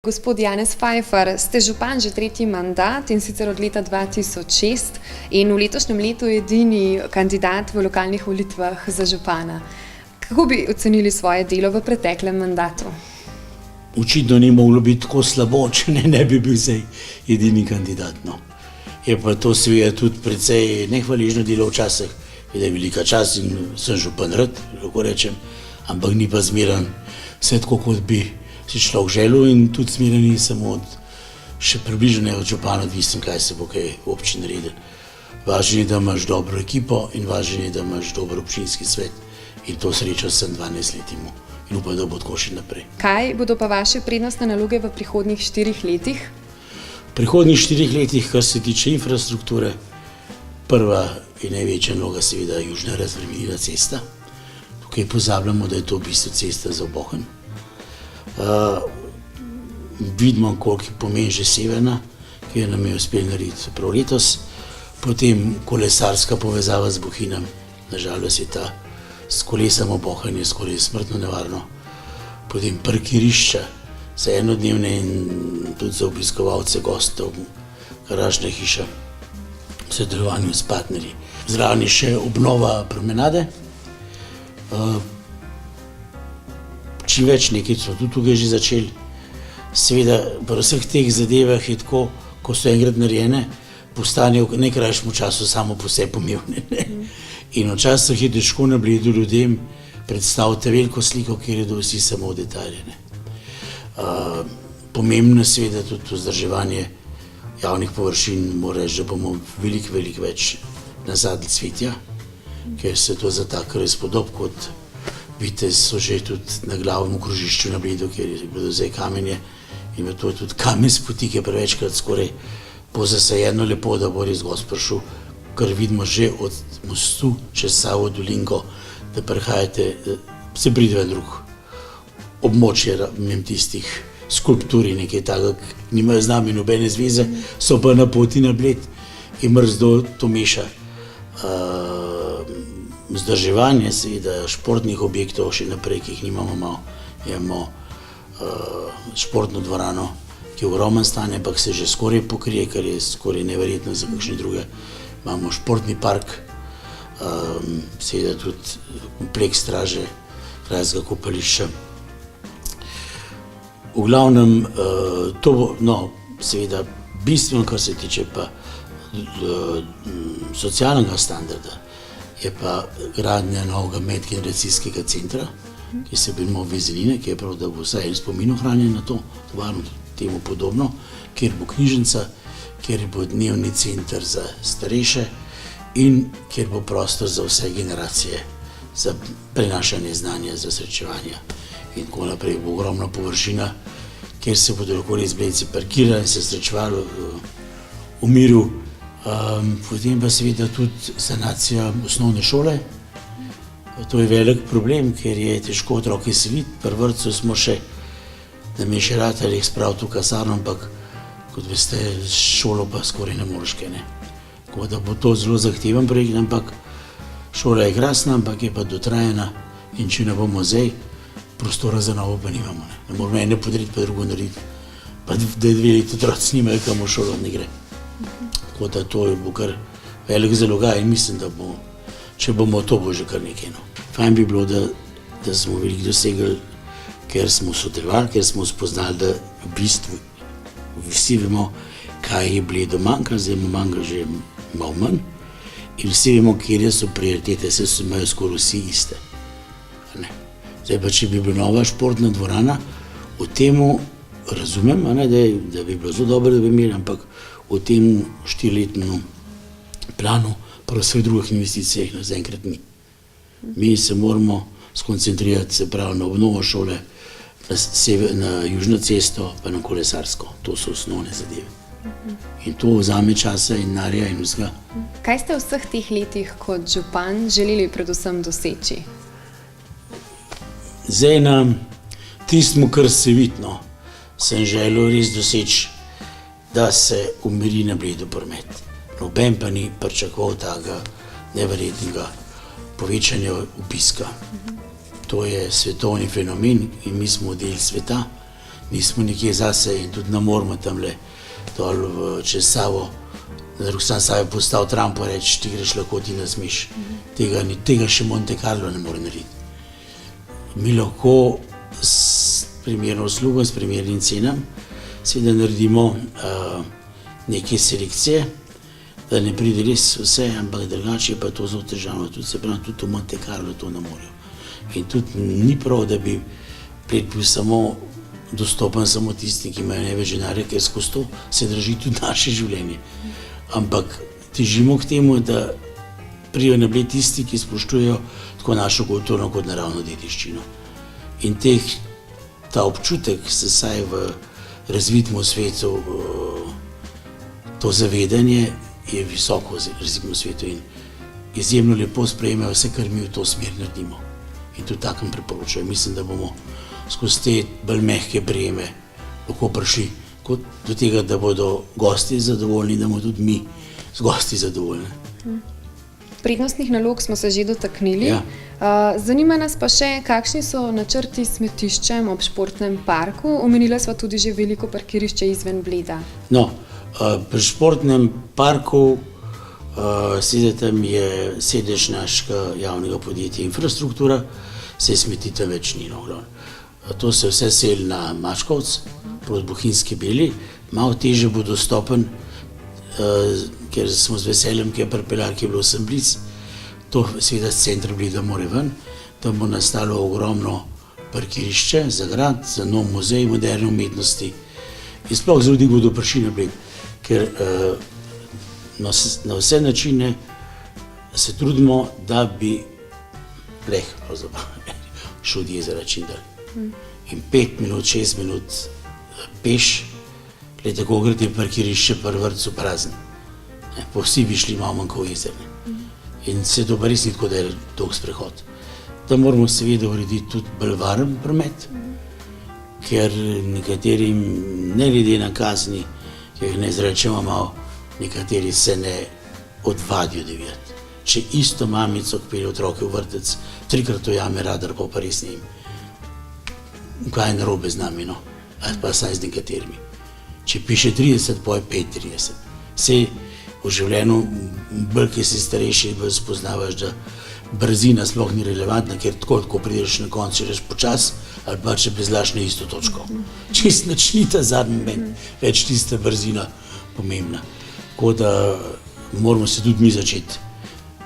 Gospod Janez Fajfar, ste župan že tretji mandat, in sicer od leta 2006, in v letošnjem letu edini kandidat v lokalnih volitvah za župana. Kako bi ocenili svoje delo v preteklem mandatu? Očitno ni moglo biti tako slabo, če ne bi bil zdaj edini kandidat. No. Je pa to seveda tudi precej nehvaležno delo včasih, da je velika čast in sem župan rad, lahko rečem, ampak ni pa zmeren vse tako, kot bi si človek želel, in tudi zmeren ni samo še približno ne od župana odvisno, kaj se bo kaj v občini naredil. Važno je, da imaš dobro ekipo, in važno je, da imaš dober občinski svet, in to srečo sem 12 let imel in upam, da bo tako še naprej. Kaj bodo pa vaše prednostne naloge v prihodnjih 4 letih? V prihodnjih 4 letih, kar se tiče infrastrukture, prva in največja naloga seveda južna razbremenilna cesta. Tukaj pozabljamo, da je to v bistvu cesta za Bohinj. Vidimo, koliko pomeni že severna, ki je nam je uspel narediti prav letos. Potem kolesarska povezava z Bohinjem, nažalost je ta s kolesom v Bohinju skoraj smrtno nevarno. Potem parkirišča za enodnevne in tudi za obiskovalce gostov, garažna hiša v sodelovanju s partnerji. Zraven je še obnova promenade. Čim več nekaj smo tudi tukaj že začeli. Seveda, pri vseh teh zadevah je tako, ko so enkrat narejene, postanejo v najkrajšem času samo po sebi pomembne. In včasih je težko na Bledu ljudem predstaviti veliko sliko, kjer je vsi samo detajli. Pomembno je seveda tudi vzdrževanje javnih površin, mora reči, da bomo veliko več nazadili cvetja, ker se to zataka res podob kot vidite, so že tudi na glavnem krožišču na Bledu, kjer je bilo zdaj kamenje, in v to tudi kamen s poti, ki je prevečkrat skoraj pozasajeno lepo, da bo res gost prišel, kar vidimo že od mostu čez Savo dolinko, da prihajate, se pride v drug območje tistih skulptur in nekaj takega, nimajo z nami nobene zveze, so pa na poti na Bled in mrzdo to meša. Vzdrževanje seveda športnih objektov še naprej, ki jih nimamo malo. Imamo športno dvorano, ki je v ogromnem stanju, ampak se že skoraj pokrije, kar je skoraj neverjetno za kakšne druge. Imamo športni park, seveda tudi kompleks straže, krajskega kopališča. V glavnem, to bo, seveda bistveno, kar se tiče pa socialnega standarda, je pa gradnja novega medgeneracijskega centra, ki se bi imel Vezeline, ki je prav, da bo vsaj en spomin ohranjen na to, varno temu podobno, kjer bo knjižnica, kjer bo dnevni center za starejše in kjer bo prostor za vse generacije, za prenašanje znanja, za srečevanja in tako naprej. Bo ogromna površina, kjer se bodo lahko res Bledci parkirali in se srečevali v miru. Potem pa seveda tudi sanacija osnovne šole. To je velik problem, ker je težko otroke seliti. Pri vrtcu smo še, da mi je še ratar jih spraviti v kasarno, ampak kot veste, šolo pa skoraj ne moreš kaj, ne. Tako da bo to zelo zahteven projekt, ampak šola je krasna, ampak je pa dotrajana, in če ne bomo zdaj, prostora za novo pa nimamo, ne. Ne moramo ene podreti, pa drugo narediti. Pa da 2 leti otroci nimajo, kam v šolo ne gre. Tako da to bo kar velik zalogaj in mislim, da bo, če bomo to, bo že kar nekaj. Fajn bi bilo, da smo veliko dosegli, ker smo sodelovali, ker smo spoznali, da v bistvu vsi vemo, kaj je Bledu manjkalo, zdaj mu manjka že malo manj, in vsi vemo, kje so prioritete, se imajo skoraj vsi iste. Zdaj pa, če bi bila nova športna dvorana, v temu razumem, da bi bilo zelo dobro, da bi imeli, ampak v tem 4-letnem planu prav vseh drugih investicijah na zaenkrat ni. Mi se moramo skoncentrirati, se pravi, na obnovo šole, na južno cesto, pa na kolesarsko. To so osnovne zadeve. In to vzame časa in denarja in vsega. Kaj ste v vseh teh letih kot župan želeli predvsem doseči? Zdaj na tistem, kar se vidno, sem želel res doseči, da se umiri na Bledu promet. Noben pa ni pričakoval takega neverjetnega povečanja obiska. To je svetovni fenomen in mi smo del sveta, mi smo nekje zase in tudi ne moramo tamle dol čez Savo, na drugi strani Save postal Trump in reči, ti greš lahko, ti ne smeš. Tega še Monte Carlo ne more narediti. Mi lahko s primerno uslugo, s primernim cenam, seveda naredimo neke selekcije, da ne pride res vse, ampak drugače je pa to zelo težavno. Tudi se pravi, tudi v Monte Carlo to ne morejo. In tudi ni prav, da bi bil dostopen samo tisti, ki imajo največ denarja, ker skozi to se drži tudi naše življenje. Ampak težimo k temu, da pridejo na Bled tisti, ki spoštujejo tako našo kulturno kot naravno dediščino. In ta občutek, se saj v razvitem svetu, to zavedanje je visoko v razvitem svetu in izjemno lepo sprejemajo vse, kar mi v to smer naredimo. In tudi takem priporočajo. Mislim, da bomo skozi te bolj mehke breme lahko prišli do tega, da bodo gosti zadovoljni, da bomo tudi mi z gosti zadovoljni. Prednostnih nalog smo se že dotaknili. Ja. Zanima nas pa še, kakšni so načrti s smetiščem ob športnem parku. Omenila sva tudi že veliko parkirišče izven Bleda. No, pri športnem parku tam je sedež našega javnega podjetja Infrastruktura, se smeti tam več ni. To se vse seli na Mačkovec, proti Bohinjski Beli, malo teže bo dostopen, ker smo z veseljem, ki je pripeljal, ki je bilo vsem blic, to seveda z centra Bleda more ven, tam bo nastalo ogromno parkirišče za grad, za nov muzej moderne umetnosti in sploh za ljudi bodo prišli na Bled, ker na vse načine se trudimo, da bi šel od jezera čim dalj. In 5 minut, 6 minut peš, glede, ko gre te parkirišče pri vrtcu prazen. Pa vsi bi šli malo manj kot jezer. In se to pa res ni tako, da je dolg sprehod. Da moramo seveda urediti tudi bolj varen promet, ker nekaterim, ne glede na kazni, ki jih ne izrečemo malo, nekateri se ne odvadijo divjati. Če isto mamico, ki pelje otroke v vrtec, 3krat ujame radar, pa res ne jim. Kaj je narobe z nami, no? Ali pa saj z nekaterimi. Če piše 30, poje 35. Sej v življenju, bolj ki si starejši, bolj spoznavaš, da brzina sploh ni relevantna, ker tako, ko prideš na konec, če reš počas, ali pa če bezlaš na isto točko. Čist načni ta zadnji moment, več tista brzina pomembna. Tako da moramo se tudi mi začeti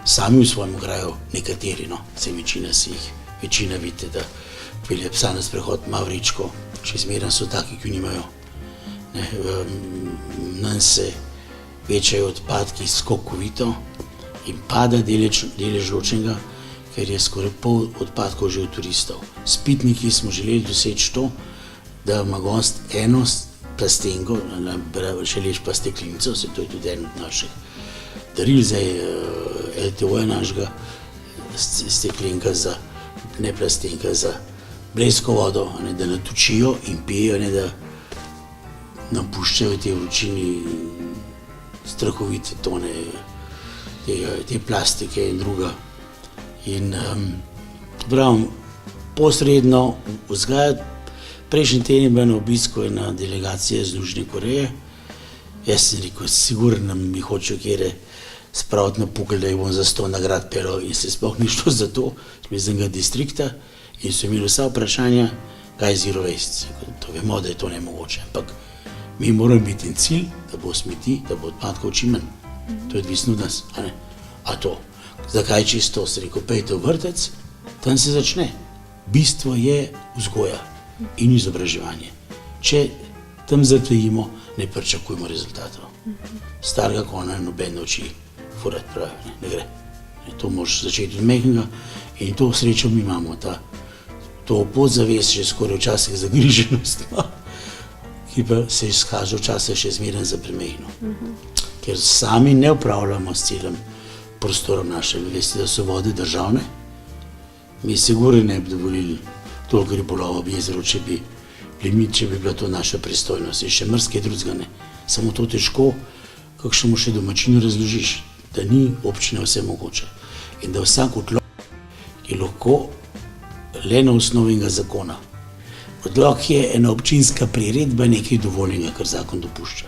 sami v svojem kraju, nekateri, no, se večina vidite, da pelje psa na sprehod Mavričko, še zmeraj so taki, ki nimajo. Nam se večajo odpadki skokovito in pada delež ločnega, ker je skoraj pol odpadkov že od turistov. S pitniki smo želeli doseči to, da ima gost eno plastenko, še lež pa steklenico, se to je tudi en od naših daril, zdaj LTO je našega, steklenka za, ne plastenka za blesko vodo, da natočijo in pijejo, da nam puščajo te vročini strahovite tone te plastike in druga. In pravim, posredno vzgajati. Prejšnji teden je bila na obisku ena delegacija iz Južne Koreje. Jaz sem rekel, sigurno mi hočejo kjere spraviti na pukelj, da jih bom za 100 nagrad pelal in se sploh ni šlo za to, iz enega distrikta in so imeli vsa vprašanja, kaj je zero waste. To vemo, da je to nemogoče, ampak mi moramo biti en cilj, da bo smeti, da bo odpadkov čim manj. To je odvisno od nas, a ne? A to, zakaj čisto? Se rekel, pejte v vrtec, tam se začne. Bistvo je vzgoja in izobraževanje. Če tam zatajimo, ne pričakujemo rezultatov. Starega konja noben nauči furati pravi, ne gre. To moraš začeti od mehkega in to srečo mi imamo, to podzavest, že skoraj včasih zagriženost, ki pa se izkaže včasih še zmeraj za premehno. Ker sami ne upravljamo s celim prostorom našega. Veste, da so vode državne. Mi sigurno ne bi dovolili toliko ribolova ob jezeru, če bi bila to naša pristojnost. In še mrske drugega ne. Samo to težko, kakšnemu še domačinu razložiš, da ni občina vse mogoče. In da vsak odlok je lahko le na osnovi zakona Odlok je ena občinska priredba nekaj dovoljenega, kar zakon dopušča.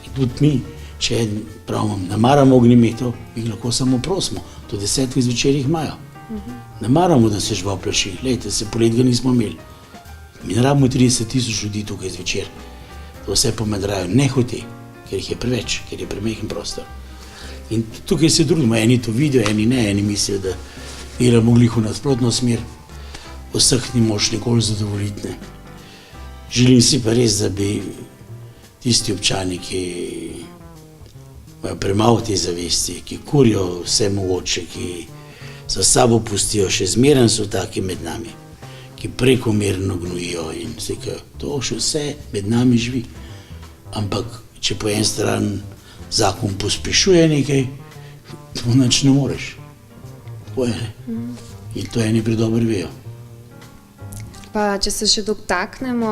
In tudi mi, če pravimo, ne maramo ognjemetov, mi lahko samo prosimo, do 10 zvečer jih imajo. Ne maramo, da se žival plaši, glejte, se polet ga nismo imeli. Mi ne rabimo 30.000 ljudi tukaj zvečer, da vse pomedrajo, ne hote, ker jih je preveč, ker je premehen prostor. In tukaj se trudimo, eni to vidijo, eni ne, eni mislijo, da delamo glih v nasprotno smer, vseh ni mož nikoli zadovoljiti. Ne. Želim si pa res, da bi tisti občani, ki imajo premalo te zavesti, ki kurijo vse mogoče, ki za sabo pustijo, še zmeren so taki med nami, ki prekomerno gnojijo in to še vse med nami živi. Ampak, če po en stran zakon pospešuje nekaj, to nič ne moreš. Tako je, ne? In to eni predobro vejo. Pa če se še dotaknemo,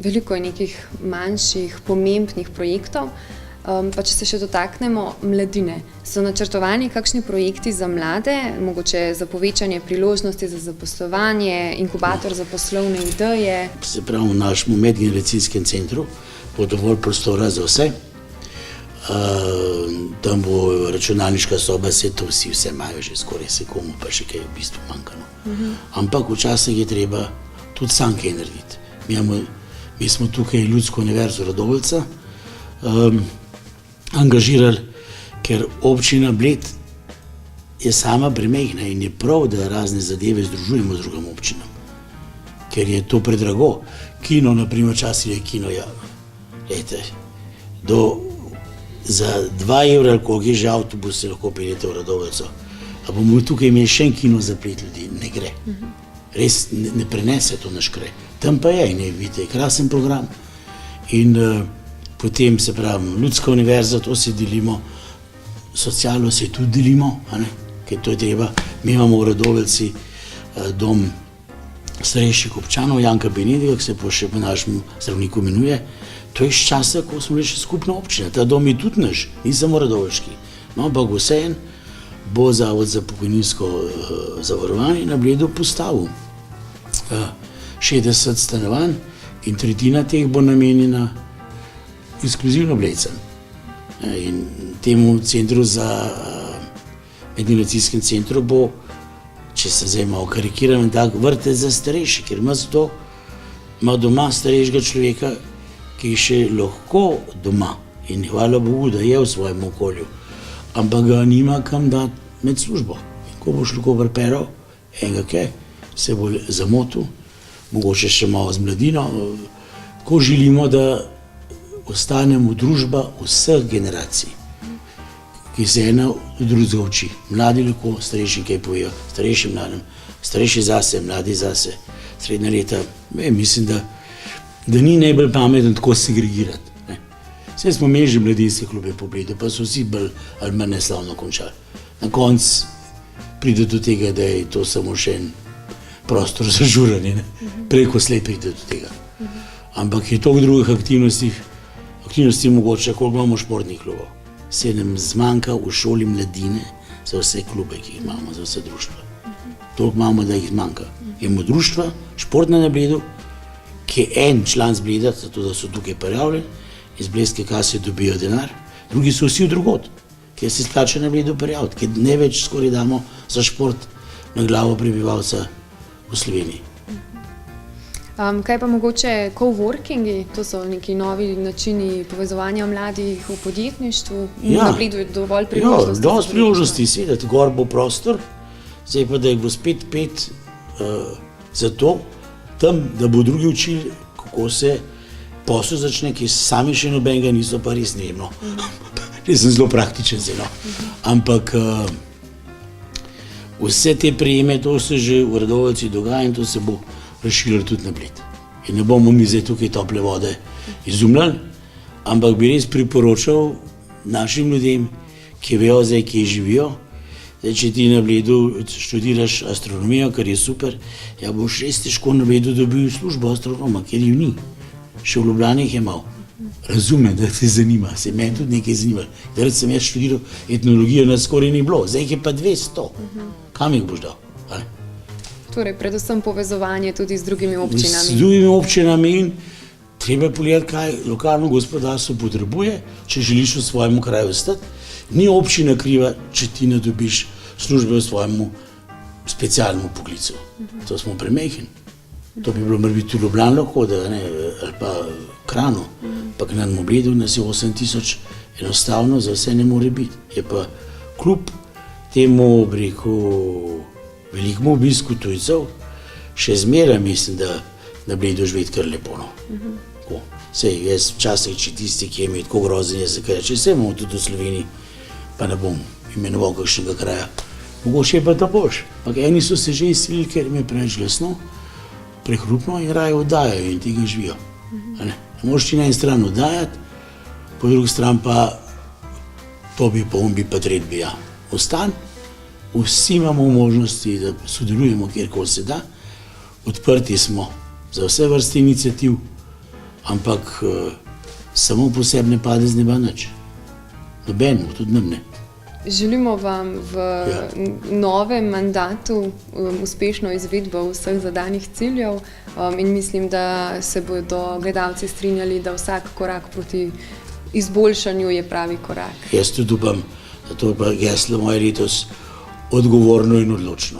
veliko je nekih manjših, pomembnih projektov, pa če se še dotaknemo mladine. So načrtovani kakšni projekti za mlade, mogoče za povečanje priložnosti za zaposlovanje, inkubator za poslovne ideje? Se pravi, v našem medgeneracijskem centru bo dovolj prostora za vse. Tam bo računalniška soba, vse imajo že skoraj, se komu pa še kaj v bistvu manjka. Ampak včasih je treba tudi sam kaj narediti. Mi smo tukaj Ljudsko univerzo Radovljica angažirali, ker občina Bled je sama premejhna in je prav, da razne zadeve združujemo z drugim občinam, ker je to predrago. Kino, na primer, včasih je kino, za 2 evra, koliko je že avtobus, se lahko peljete v Radovljico. A bomo tukaj imeli še en kino za 5 ljudi? Ne gre. Res ne prenese to naš kraj. Tam pa je, ne vidite, krasen program. In potem, se pravi, Ljudska univerza, to se delimo, socialo se tudi delimo, ker to je treba. Mi imamo v Radovljici dom starejših občanov, Janka Benediga, ki se še po našem zdravniku imenuje. To je iz časa, ko smo bili še skupna občina. Ta dom je tudi naš, ni samo radovljiški. No, ampak vseeno bo Zavod za pokojninsko zavarovanje na Bledu postavil 60 stanovanj in tretjina teh bo namenjena ekskluzivno Bledcem. In temu centru medgeneracijskem centru bo, če se zdaj malo karikiram, tak vrtec za starejše, ker ima doma starejšega človeka, ki je še lahko doma in hvala Bogu, da je v svojem okolju, ampak ga nima kam dati med službo. In ko boš lahko pripeljal enega kaj, se bo zamotil, mogoče še malo z mladino. Ko želimo, da ostanemo družba vseh generacij, ki se ena od drugega uči. Mladi lahko, starejši kaj povejo, starejši mladim, starejši zase, mladi zase, srednja leta. Mislim, da ni najbolj pametno tako segregirati. Vse smo imeli že mladinske klube po Bledu, pa so vsi bolj ali manj neslavno končali. Na koncu pride do tega, da je to samo še en prostor za žuranje, preko slej pride do tega. Ampak je toliko drugih aktivnosti mogoče, koliko imamo športnih klubov. Se nam zmanjka v šoli mladine za vse klube, ki jih imamo, za vse društva. Toliko imamo, da jih zmanjka. Imamo društva, športne na Bledu, ki je en član z Bleda, zato da so tukaj prijavljeni, iz Blejske kase dobijo denar, drugi so vsi drugod, ker se splača na Bledu prijaviti, ker največ skoraj damo za šport na glavo prebivalca v Sloveniji. Kaj pa mogoče coworkingi, to so neki novi načini povezovanja mladih v podjetništvu? Na Bledu je dovolj priložnosti? Ja, dovolj priložnosti, seveda, gor bo prostor, zdaj pa da je bo spet 5 za to, tam, da bo drugi učili, kako se posel začne, ki sami še nobenega niso, pa res ne. Res sem zelo praktičen zelo. Ampak vse te prijeme, to se že v Radovljici dogaja in to se bo razširilo tudi na Bled. In ne bomo mi zdaj tukaj tople vode izumljali, ampak bi res priporočal našim ljudem, ki vejo zdaj, kje živijo. Zdaj, če ti na Bledu študiraš astronomijo, kar je super, ja boš res težko na Bledu dobil službo astronoma, ker ju ni. Še v Ljubljani jih je malo. Razumem, da te zanima, se meni tudi nekaj zanima. Takrat sem jaz študiral etnologijo, nas skoraj ni bilo, zdaj jih je pa 200. Kam jih boš dal? Torej, predvsem povezovanje tudi z drugimi Z občinami. drugimi občinami in treba pogledati, kaj lokalno gospodarstvo potrebuje, če želiš v svojem kraju ostati. Ni občina kriva, če ti ne dobiš službe v svojem specialnem poklicu. To smo premehni. To bi bilo morda tudi v Ljubljani lahko, ali pa Krano, pa na Mobledu nas je 8000, enostavno za vse ne more biti. Je pa kljub temu, bi rekel, velikemu obisku tujcev, še zmeraj mislim, da na Bledu živeti kar lepo. No. Sej, jaz včasih, če tisti, ki je imel tako grozen jezik, reče, vse imamo tudi v Sloveniji, pa ne bom imenoval kakšnega kraja. Mogoče je pa da boš. Ampak eni so se že izselili, ker jim je preveč glasno, prehrupno in raje oddajajo in tega živijo. Ne moreš ti na eni strani oddajati, po drugi strani pa to bi pa on bi pa tret bi ja. Ostan, vsi imamo možnosti, da sodelujemo kjerkoli se da, odprti smo za vse vrste iniciativ, ampak samo po sebi ne pade z neba nič. Nobenemu, tudi nam ne. Želimo vam v novem mandatu uspešno izvedbo vseh zadanih ciljev in mislim, da se bodo gledalci strinjali, da vsak korak proti izboljšanju je pravi korak. Jaz tudi upam, da to je pa geslo moje letos odgovorno in odločno.